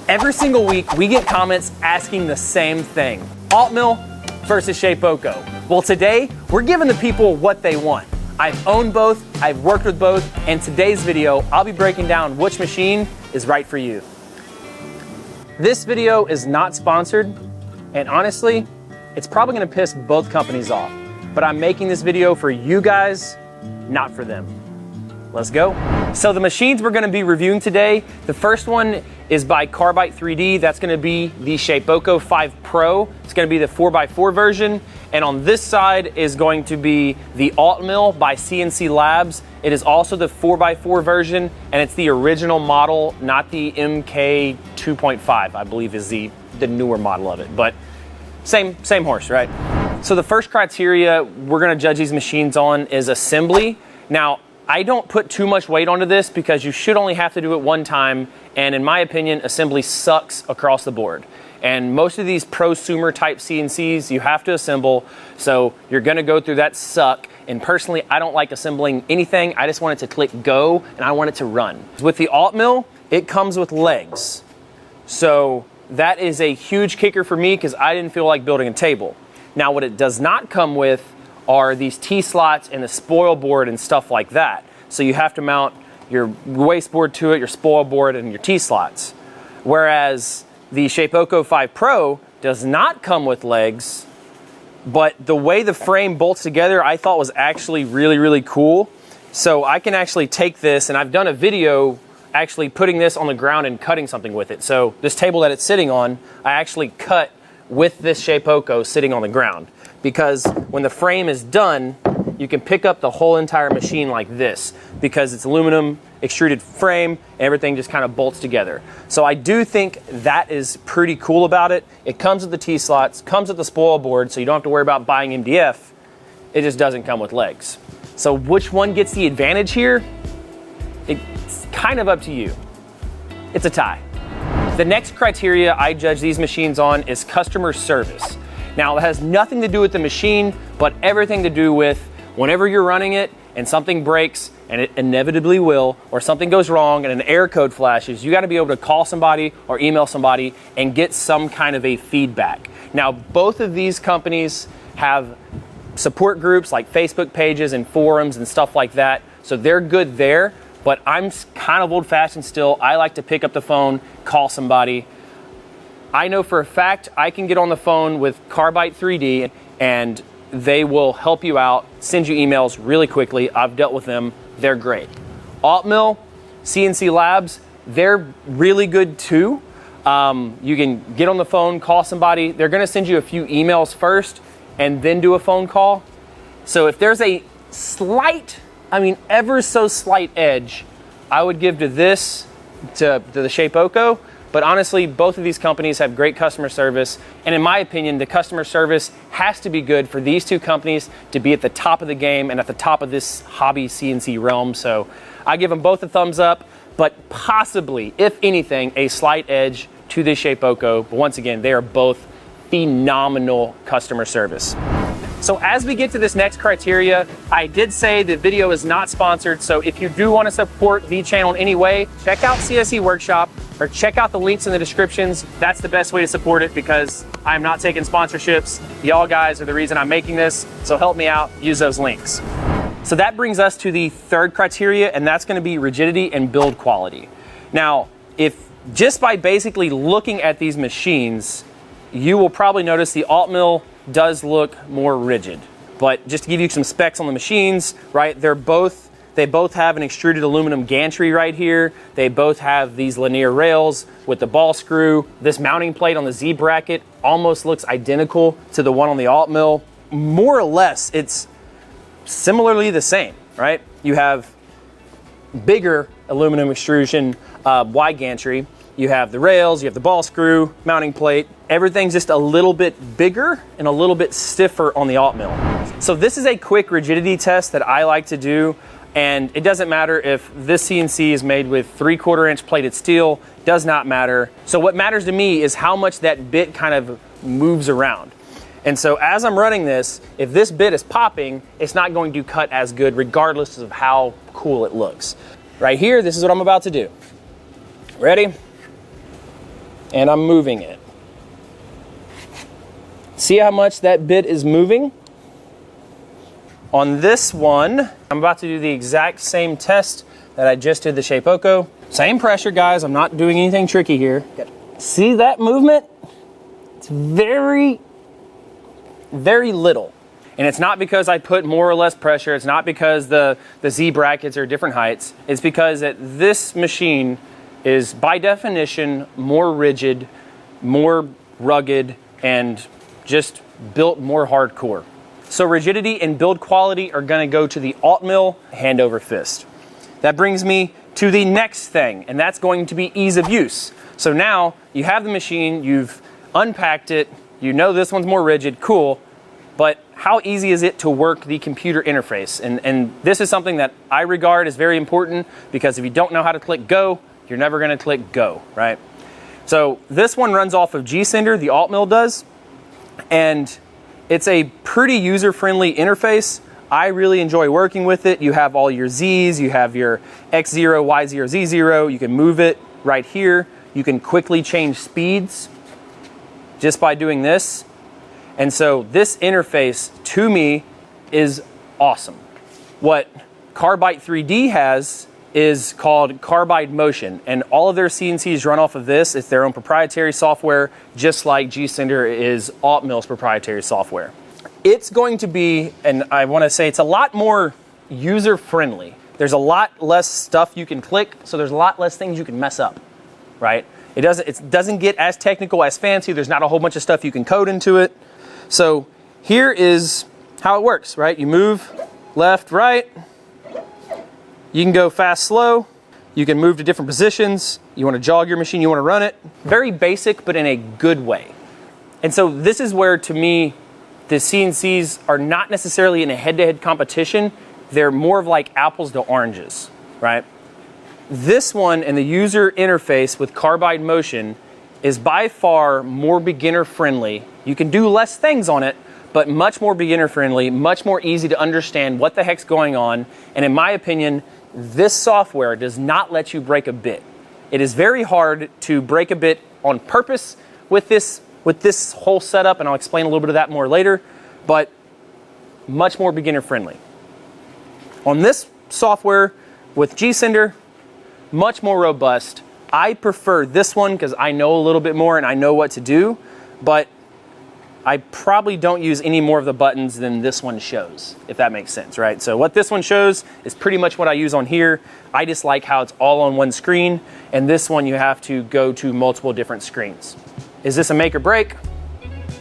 Every single week, we get comments asking the same thing. Altmill versus Shapeoko. Well, today, we're giving the people what they want. I've owned both, I've worked with both, and today's video, I'll be breaking down which machine is right for you. This video is not sponsored, and honestly, it's probably gonna piss both companies off. But I'm making this video for you guys, not for them. Let's go. So the machines we're gonna be reviewing today, the first one is by Carbide 3D. That's gonna be the Shapeoko 5 Pro. It's gonna be the 4x4 version. And on this side is going to be the Altmill by CNC Labs. It is also the 4x4 version, and it's the original model, not the MK 2.5, I believe is the newer model of it. But same horse, right? So the first criteria we're gonna judge these machines on is assembly. Now, I don't put too much weight onto this because you should only have to do it one time, and in my opinion, assembly sucks across the board. And most of these prosumer type CNCs, you have to assemble, so you're gonna go through that suck. And personally, I don't like assembling anything. I just want it to click go, and I want it to run. With the Altmill, it comes with legs. So that is a huge kicker for me because I didn't feel like building a table. Now, what it does not come with are these T-slots and the spoil board and stuff like that. So you have to mount your waste board to it, your spoil board, and your T-slots. Whereas the Shapeoko 5 Pro does not come with legs, but the way the frame bolts together I thought was actually really, really cool. So I can actually take this, and I've done a video actually putting this on the ground and cutting something with it. So this table that it's sitting on, I actually cut with this Shapeoko sitting on the ground. Because when the frame is done, you can pick up the whole entire machine like this because it's aluminum extruded frame and everything just kind of bolts together. So I do think that is pretty cool about it. It comes with the T-slots, comes with the spoil board, so you don't have to worry about buying MDF. It just doesn't come with legs. So which one gets the advantage here? It's kind of up to you. It's a tie. The next criteria I judge these machines on is customer service. Now, it has nothing to do with the machine, but everything to do with whenever you're running it and something breaks, and it inevitably will, or something goes wrong and an error code flashes, you gotta be able to call somebody or email somebody and get some kind of a feedback. Now, both of these companies have support groups like Facebook pages and forums and stuff like that, so they're good there, but I'm kind of old-fashioned still. I like to pick up the phone, call somebody. I know for a fact I can get on the phone with Carbide 3D and they will help you out, send you emails really quickly. I've dealt with them, they're great. Altmill, CNC Labs, they're really good too. You can get on the phone, call somebody. They're gonna send you a few emails first and then do a phone call. So if there's a slight, ever so slight edge, I would give to this, to the Shapeoko. But honestly, both of these companies have great customer service. And in my opinion, the customer service has to be good for these two companies to be at the top of the game and at the top of this hobby CNC realm. So I give them both a thumbs up, but possibly, if anything, a slight edge to the Shapeoko. But once again, they are both phenomenal customer service. So as we get to this next criteria, I did say the video is not sponsored. So if you do want to support the channel in any way, check out CSE Workshop or check out the links in the descriptions. That's the best way to support it because I'm not taking sponsorships. Y'all guys are the reason I'm making this. So help me out, use those links. So that brings us to the third criteria, and that's going to be rigidity and build quality. Now, if just by basically looking at these machines, you will probably notice the Altmill does look more rigid. But just to give you some specs on the machines, right, they both have an extruded aluminum gantry right here. They both have these linear rails with the ball screw. This mounting plate on the Z bracket almost looks identical to the one on the Altmill. More or less, it's similarly the same, right? You have bigger aluminum extrusion wide gantry. You have the rails, you have the ball screw, mounting plate. Everything's just a little bit bigger and a little bit stiffer on the Altmill. So this is a quick rigidity test that I like to do. And it doesn't matter if this CNC is made with 3/4 inch plated steel, does not matter. So what matters to me is how much that bit kind of moves around. And so as I'm running this, if this bit is popping, it's not going to cut as good regardless of how cool it looks. Right here, this is what I'm about to do. Ready? and I'm moving it. See how much that bit is moving? On this one, I'm about to do the exact same test that I just did the Shapeoko. Same pressure, guys. I'm not doing anything tricky here. See that movement? It's very, very little. And it's not because I put more or less pressure. It's not because the Z brackets are different heights. It's because this machine is, by definition, more rigid, more rugged, and just built more hardcore. So rigidity and build quality are gonna go to the Altmill hand over fist. That brings me to the next thing, and that's going to be ease of use. So now you have the machine, you've unpacked it, you know this one's more rigid, cool, but how easy is it to work the computer interface? And this is something that I regard as very important, because if you don't know how to click go, you're never gonna click go, right? So this one runs off of G-Sender, the Altmill does, and it's a pretty user-friendly interface. I really enjoy working with it. You have all your Z's, you have your X0, Y0, Z0. You can move it right here. You can quickly change speeds just by doing this. And so this interface, to me, is awesome. What Carbide 3D has is called Carbide Motion, and all of their CNCs run off of this. It's their own proprietary software, just like G-Sender is Altmill's proprietary software. It's going to be, and I want to say it's a lot more user-friendly. There's a lot less stuff you can click, so there's a lot less things you can mess up, right? It doesn't get as technical, as fancy. There's not a whole bunch of stuff you can code into it. So here is how it works, right? You move left, right. You can go fast, slow. You can move to different positions. You want to jog your machine, you want to run it. Very basic, but in a good way. And so this is where, to me, the CNCs are not necessarily in a head-to-head competition. They're more of like apples to oranges, right? This one and the user interface with Carbide Motion is by far more beginner-friendly. You can do less things on it, but much more beginner-friendly, much more easy to understand what the heck's going on. And in my opinion, this software does not let you break a bit. It is very hard to break a bit on purpose with this whole setup, and I'll explain a little bit of that more later, but much more beginner-friendly. On this software with G-Sender, much more robust. I prefer this one because I know a little bit more and I know what to do, but I probably don't use any more of the buttons than this one shows, if that makes sense, right? So what this one shows is pretty much what I use on here. I just like how it's all on one screen, and this one you have to go to multiple different screens. Is this a make or break?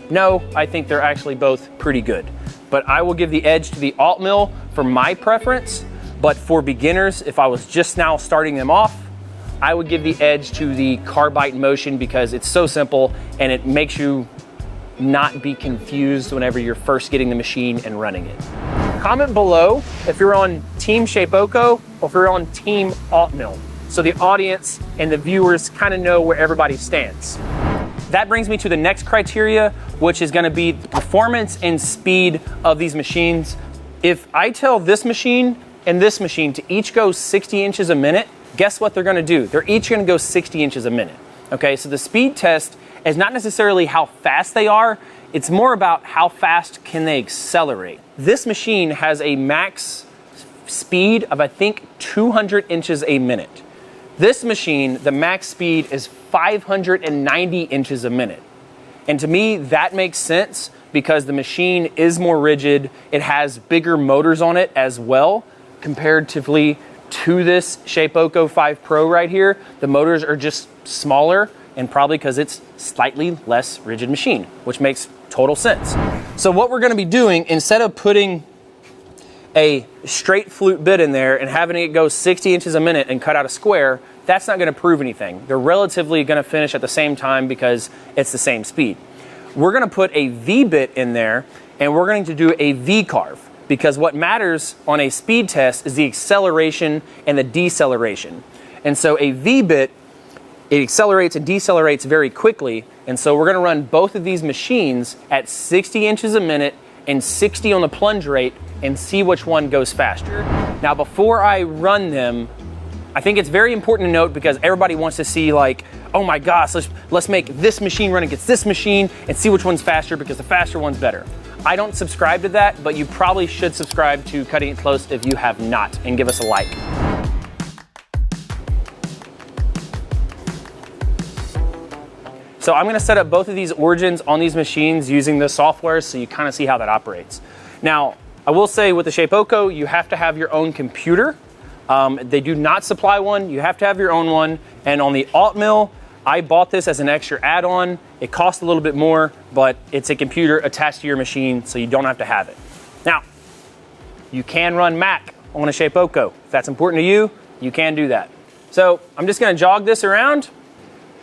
No, I think they're actually both pretty good. But I will give the edge to the Altmill for my preference, but for beginners, if I was just now starting them off, I would give the edge to the Carbide Motion because it's so simple and it makes you not be confused whenever you're first getting the machine and running it. Comment below if you're on Team Shapeoko or if you're on Team Altmill, so the audience and the viewers kind of know where everybody stands. That brings me to the next criteria, which is going to be the performance and speed of these machines. If I tell this machine and this machine to each go 60 inches a minute, guess what they're going to do? They're each going to go 60 inches a minute. Okay, so the speed test is not necessarily how fast they are, it's more about how fast can they accelerate. This machine has a max speed of, I think, 200 inches a minute. This machine, the max speed is 590 inches a minute. And to me, that makes sense because the machine is more rigid. It has bigger motors on it as well, comparatively to this Shapeoko 5 Pro right here. The motors are just smaller, and probably because it's slightly less rigid machine, which makes total sense. So what we're gonna be doing, instead of putting a straight flute bit in there and having it go 60 inches a minute and cut out a square, that's not gonna prove anything. They're relatively gonna finish at the same time because it's the same speed. We're gonna put a V bit in there and we're going to do a V carve because what matters on a speed test is the acceleration and the deceleration. And so a V bit, it accelerates and decelerates very quickly. And so we're gonna run both of these machines at 60 inches a minute and 60 on the plunge rate and see which one goes faster. Now, before I run them, I think it's very important to note because everybody wants to see like, oh my gosh, let's make this machine run against this machine and see which one's faster because the faster one's better. I don't subscribe to that, but you probably should subscribe to Cutting It Close if you have not, and give us a like. So I'm gonna set up both of these origins on these machines using the software so you kind of see how that operates. Now, I will say with the Shapeoko, you have to have your own computer. They do not supply one, you have to have your own one. And on the Altmill, I bought this as an extra add-on. It costs a little bit more, but it's a computer attached to your machine, so you don't have to have it. Now, you can run Mac on a Shapeoko. If that's important to you, you can do that. So I'm just gonna jog this around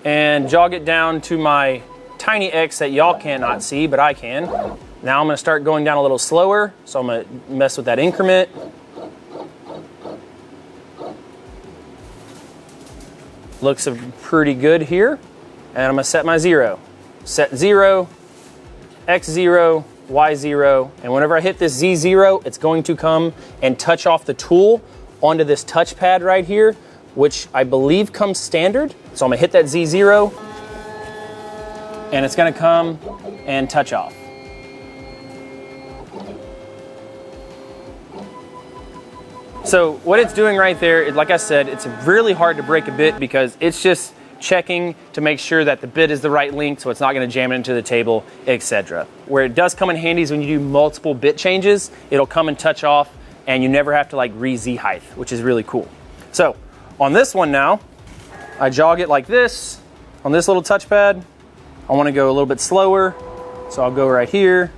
and jog it down to my tiny X that y'all cannot see, but I can. Now I'm gonna start going down a little slower, so I'm gonna mess with that increment. Looks pretty good here. And I'm gonna set my 0. Set 0, X0, Y0, and whenever I hit this Z0, it's going to come and touch off the tool onto this touchpad right here, which I believe comes standard. So I'm gonna hit that Z0, and it's gonna come and touch off. So what it's doing right there, like I said, it's really hard to break a bit because it's just checking to make sure that the bit is the right length so it's not going to jam it into the table, etc. Where it does come in handy is when you do multiple bit changes, it'll come and touch off and you never have to like re-Z height, which is really cool. So on this one now, I jog it like this on this little touchpad. I want to go a little bit slower, so I'll go right here.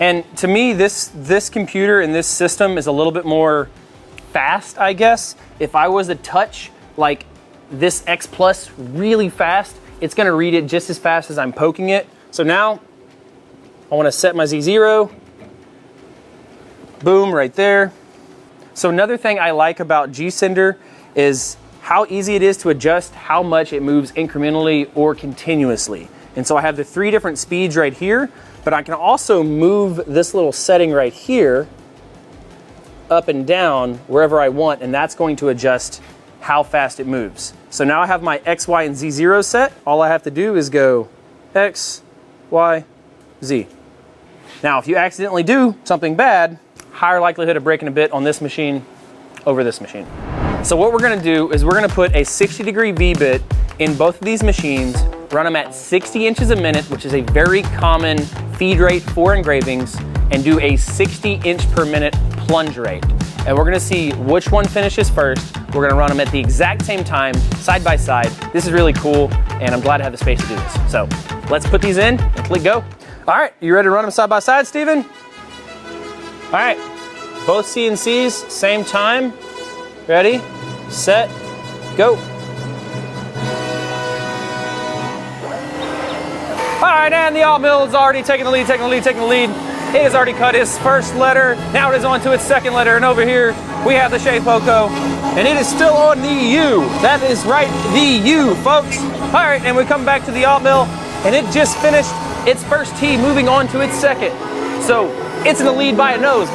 And to me, this computer and this system is a little bit more fast, I guess. If I was to touch like this X Plus really fast, it's gonna read it just as fast as I'm poking it. So now I wanna set my Z0, boom, right there. So another thing I like about G-Sender is how easy it is to adjust how much it moves incrementally or continuously. And so I have the 3 different speeds right here, but I can also move this little setting right here up and down wherever I want, and that's going to adjust how fast it moves. So now I have my X, Y, and Z0 set. All I have to do is go X, Y, Z. Now, if you accidentally do something bad, higher likelihood of breaking a bit on this machine over this machine. So what we're gonna do is we're gonna put a 60-degree V-bit in both of these machines, run them at 60 inches a minute, which is a very common feed rate for engravings, and do a 60 inch per minute plunge rate. And we're gonna see which one finishes first. We're gonna run them at the exact same time, side by side. This is really cool, and I'm glad to have the space to do this. So let's put these in and click go. All right, you ready to run them side by side, Steven? All right, both CNCs, same time. Ready, set, go. All right, and the Altmill is already taking the lead, taking the lead. It has already cut its first letter. Now it is on to its second letter. And over here, we have the Shapeoko. And it is still on the U. That is right, the U, folks. All right, and we come back to the Altmill, and it just finished its first T, moving on to its second. So it's in the lead by a nose,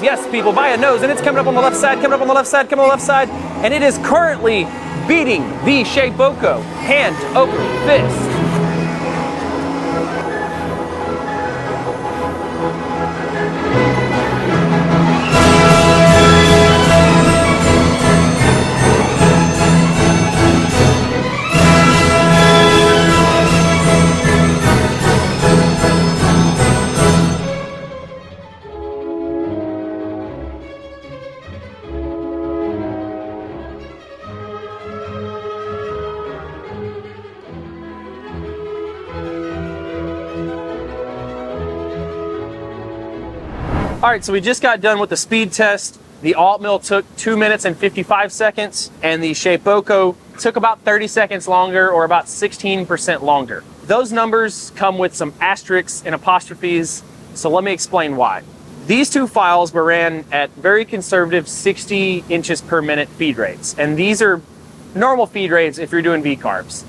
yes, people, by a nose. And it's coming up on the left side, coming up on the left side, coming on the left side. And it is currently beating the Shapeoko hand over fist. All right, so we just got done with the speed test. The Altmill took 2 minutes and 55 seconds, and the Shapeoko took about 30 seconds longer, or about 16% longer. Those numbers come with some asterisks and apostrophes, so let me explain why. These two files were ran at very conservative 60 inches per minute feed rates, and these are normal feed rates if you're doing V-carves.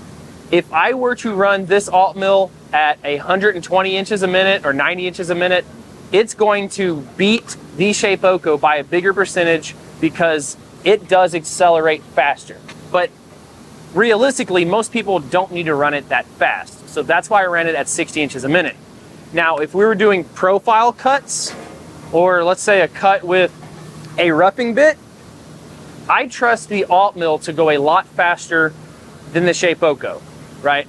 If I were to run this Altmill at 120 inches a minute or 90 inches a minute, it's going to beat the Shapeoko by a bigger percentage because it does accelerate faster. But realistically, most people don't need to run it that fast. So that's why I ran it at 60 inches a minute. Now, if we were doing profile cuts, or let's say a cut with a roughing bit, I trust the Altmill to go a lot faster than the Shapeoko, right?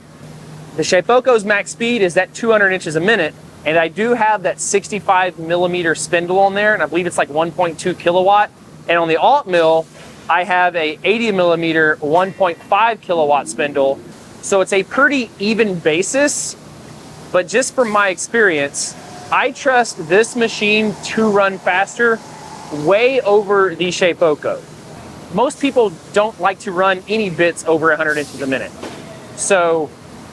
The Shapeoko's max speed is at 200 inches a minute, and I do have that 65 millimeter spindle on there, and I believe it's like 1.2 kilowatt. And on the Altmill, I have a 80 millimeter 1.5 kilowatt spindle. So it's a pretty even basis, but just from my experience, I trust this machine to run faster way over the Shapeoko. Most people don't like to run any bits over 100 inches a minute. So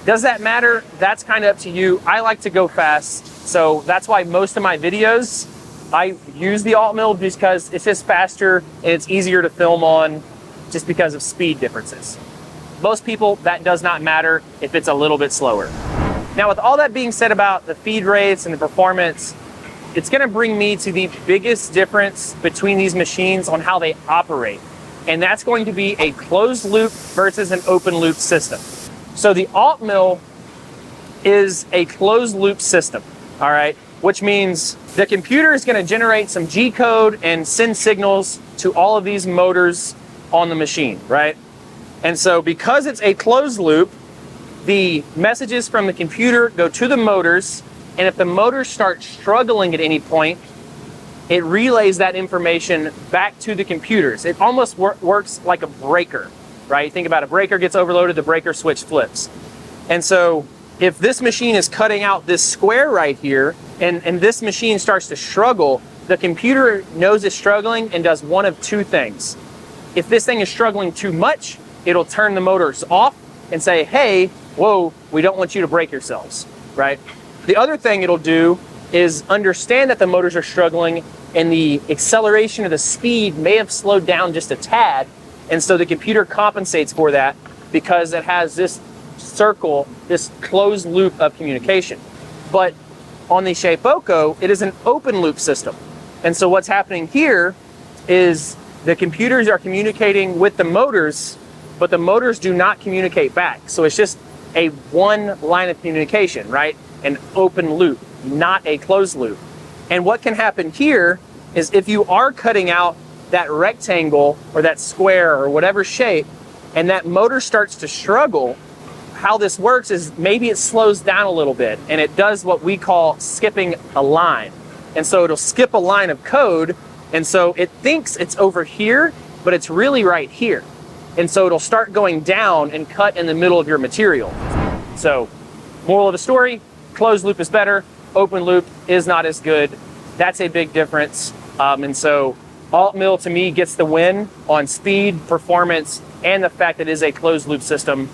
does that matter? That's kind of up to you. I like to go fast. So that's why most of my videos, I use the Altmill because it's just faster and it's easier to film on just because of speed differences. Most people, that does not matter if it's a little bit slower. Now, with all that being said about the feed rates and the performance, it's gonna bring me to the biggest difference between these machines on how they operate. And that's going to be a closed loop versus an open loop system. So the Altmill is a closed loop system, all right? Which means the computer is gonna generate some G code and send signals to all of these motors on the machine, right? And so because it's a closed loop, the messages from the computer go to the motors, and if the motors start struggling at any point, it relays that information back to the computers. It almost works like a breaker, right? Think about a breaker gets overloaded, the breaker switch flips. And so if this machine is cutting out this square right here, and this machine starts to struggle, the computer knows it's struggling and does one of two things. If this thing is struggling too much, it'll turn the motors off and say, hey, whoa, we don't want you to break yourselves, right? The other thing it'll do is understand that the motors are struggling and the acceleration or the speed may have slowed down just a tad. And so the computer compensates for that because it has this circle, this closed loop of communication. But on the Shapeoko, it is an open loop system. And so what's happening here is the computers are communicating with the motors, but the motors do not communicate back. So it's just a one line of communication, right? An open loop, not a closed loop. And what can happen here is if you are cutting out that rectangle or that square or whatever shape, and that motor starts to struggle, how this works is maybe it slows down a little bit and it does what we call skipping a line. And so it'll skip a line of code, and so it thinks it's over here, but it's really right here. And so it'll start going down and cut in the middle of your material. So moral of the story, closed loop is better, open loop is not as good. That's a big difference. And so Altmill to me gets the win on speed, performance, and the fact that it is a closed loop system,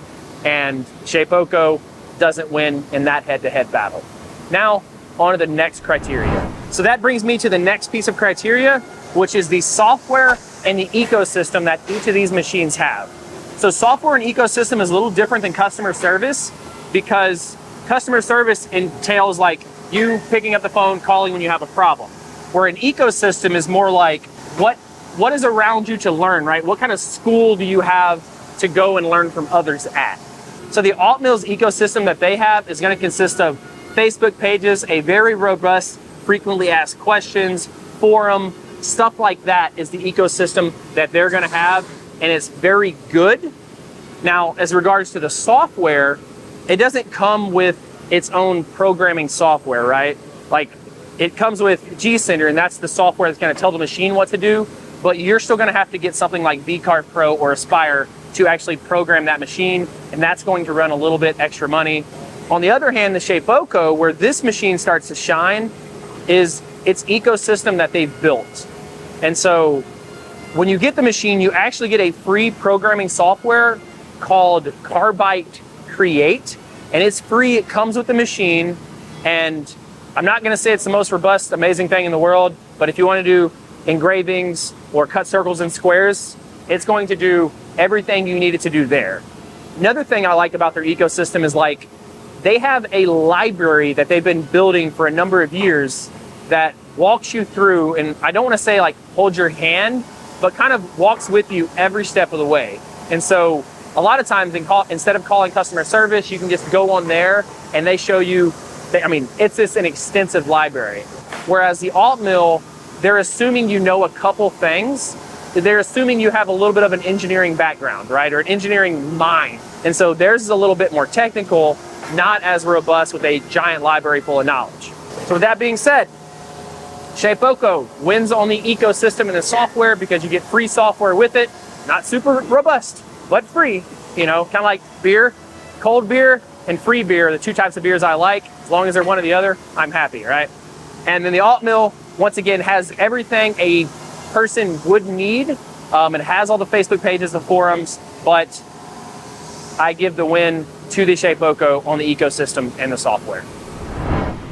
and Shapeoko doesn't win in that head-to-head battle. Now, on to the next criteria. So that brings me to the next piece of criteria, which is the software and the ecosystem that each of these machines have. So software and ecosystem is a little different than customer service, because customer service entails like you picking up the phone, calling when you have a problem. Where an ecosystem is more like what is around you to learn, right? What kind of school do you have to go and learn from others at? So the Altmill's ecosystem that they have is going to consist of Facebook pages, a very robust, frequently asked questions, forum, stuff like that is the ecosystem that they're going to have, and it's very good. Now, as regards to the software, it doesn't come with its own programming software, right? Like, it comes with GCenter, and that's the software that's going to tell the machine what to do, but you're still going to have to get something like VCarve Pro or Aspire to actually program that machine, and that's going to run a little bit extra money. On the other hand, the Shapeoko, where this machine starts to shine, is its ecosystem that they've built. And so when you get the machine, you actually get a free programming software called Carbide Create, and it's free. It comes with the machine, and I'm not going to say it's the most robust, amazing thing in the world, but if you want to do engravings or cut circles and squares, it's going to do everything you need it to do there. Another thing I like about their ecosystem is like they have a library that they've been building for a number of years that walks you through, and I don't want to say like hold your hand but kind of walks with you every step of the way. And so a lot of times instead of calling customer service, you can just go on there and they show you, I mean, it's just an extensive library. Whereas the Altmill, they're assuming you know a couple things. They're assuming you have a little bit of an engineering background, right? Or an engineering mind. And so theirs is a little bit more technical, not as robust with a giant library full of knowledge. So with that being said, Shapeoko wins on the ecosystem and the software because you get free software with it. Not super robust, but free. You know, kind of like beer, cold beer and free beer, the two types of beers I like. As long as they're one or the other, I'm happy, right? And then the Altmill, once again, has everything a person would need. It has all the Facebook pages, the forums, but I give the win to the Shapeoko on the ecosystem and the software.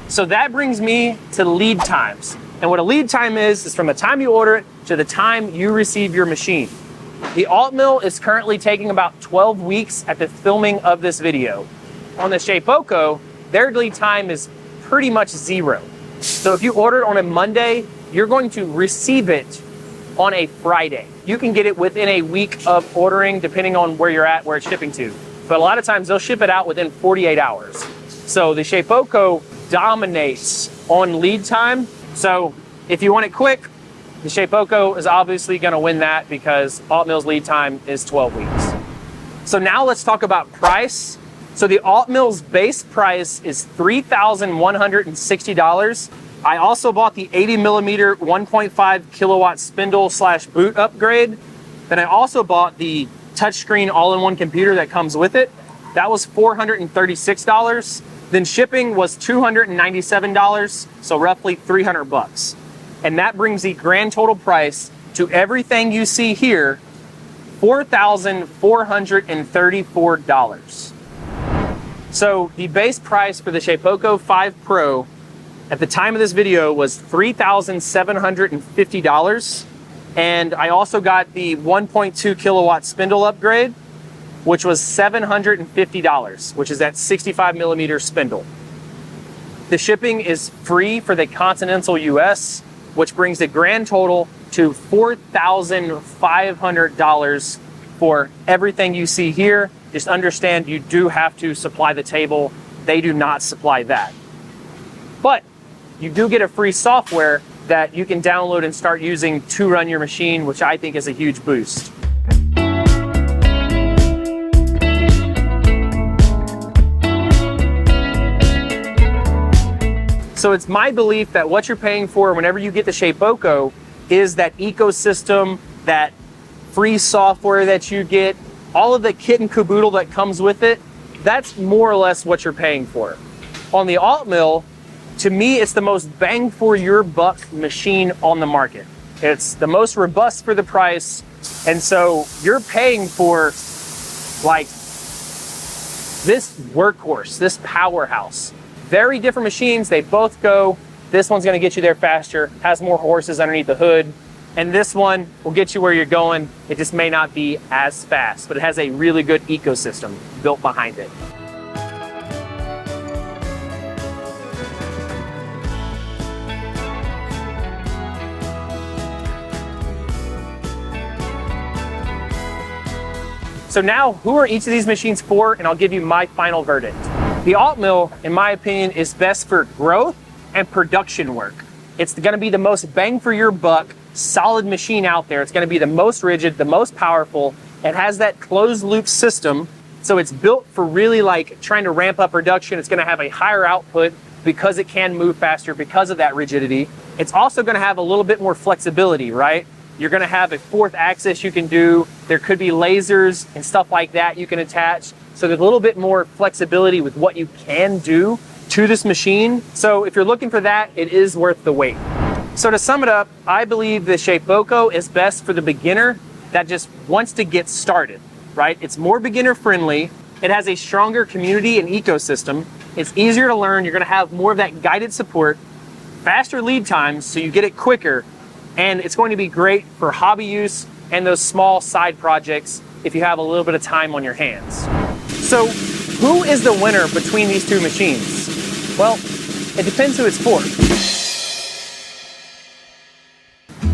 So that brings me to lead times. And what a lead time is from the time you order it to the time you receive your machine. The Altmill is currently taking about 12 weeks at the filming of this video. On the Shapeoko, their lead time is pretty much 0. So if you order it on a Monday, you're going to receive it on a Friday. You can get it within a week of ordering, depending on where you're at, where it's shipping to. But a lot of times they'll ship it out within 48 hours. So the Shapeoko dominates on lead time. So if you want it quick, the Shapeoko is obviously going to win that because Altmill's lead time is 12 weeks. So now let's talk about price. So the Altmill's base price is $3,160. I also bought the 80 millimeter 1.5 kilowatt spindle / boot upgrade. Then I also bought the touchscreen all-in-one computer that comes with it. That was $436. Then shipping was $297, so roughly 300 bucks. And that brings the grand total price to everything you see here, $4,434. So the base price for the Shapeoko 5 Pro at the time of this video was $3,750. And I also got the 1.2 kilowatt spindle upgrade, which was $750, which is that 65 millimeter spindle. The shipping is free for the continental US, which brings the grand total to $4,500 for everything you see here. Just understand you do have to supply the table. They do not supply that. But you do get a free software that you can download and start using to run your machine, which I think is a huge boost. So it's my belief that what you're paying for whenever you get the Shapeoko is that ecosystem, that free software that you get, all of the kit and caboodle that comes with it. That's more or less what you're paying for. On the Altmill, to me, it's the most bang for your buck machine on the market. It's the most robust for the price. And so you're paying for like this workhorse, this powerhouse. Very different machines, they both go. This one's gonna get you there faster, has more horses underneath the hood. And this one will get you where you're going. It just may not be as fast, but it has a really good ecosystem built behind it. So now, who are each of these machines for? And I'll give you my final verdict. The Altmill, in my opinion, is best for growth and production work. It's gonna be the most bang for your buck, solid machine out there. It's gonna be the most rigid, the most powerful. It has that closed loop system. So it's built for really like trying to ramp up production. It's gonna have a higher output because it can move faster because of that rigidity. It's also gonna have a little bit more flexibility, right? You're gonna have a 4th axis you can do. There could be lasers and stuff like that you can attach. So there's a little bit more flexibility with what you can do to this machine. So if you're looking for that, it is worth the wait. So to sum it up, I believe the Shapeoko is best for the beginner that just wants to get started, right? It's more beginner friendly. It has a stronger community and ecosystem. It's easier to learn. You're gonna have more of that guided support, faster lead times so you get it quicker, and it's going to be great for hobby use and those small side projects if you have a little bit of time on your hands. So who is the winner between these two machines? Well, it depends who it's for.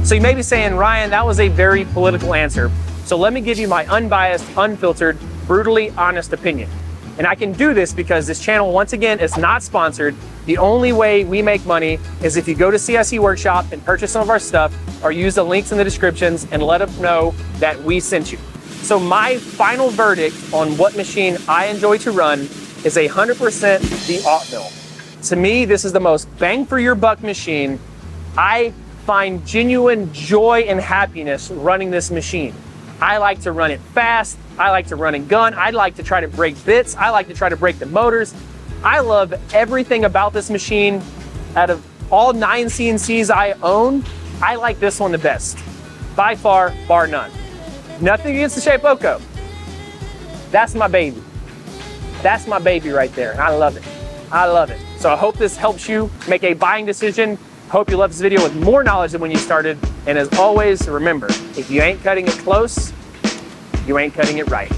So you may be saying, Ryan, that was a very political answer. So let me give you my unbiased, unfiltered, brutally honest opinion. And I can do this because this channel, once again, is not sponsored. The only way we make money is if you go to CSE Workshop and purchase some of our stuff, or use the links in the descriptions and let us know that we sent you. So my final verdict on what machine I enjoy to run is 100% the Altmill. To me, this is the most bang for your buck machine. I find genuine joy and happiness running this machine. I like to run it fast. I like to run and gun. I like to try to break bits. I like to try to break the motors. I love everything about this machine. Out of all 9 CNCs I own, I like this one the best. By far, bar none. Nothing against the Shapeoko. That's my baby. That's my baby right there, and I love it. I love it. So I hope this helps you make a buying decision. Hope you left this video with more knowledge than when you started. And as always, remember, if you ain't cutting it close, you ain't cutting it right.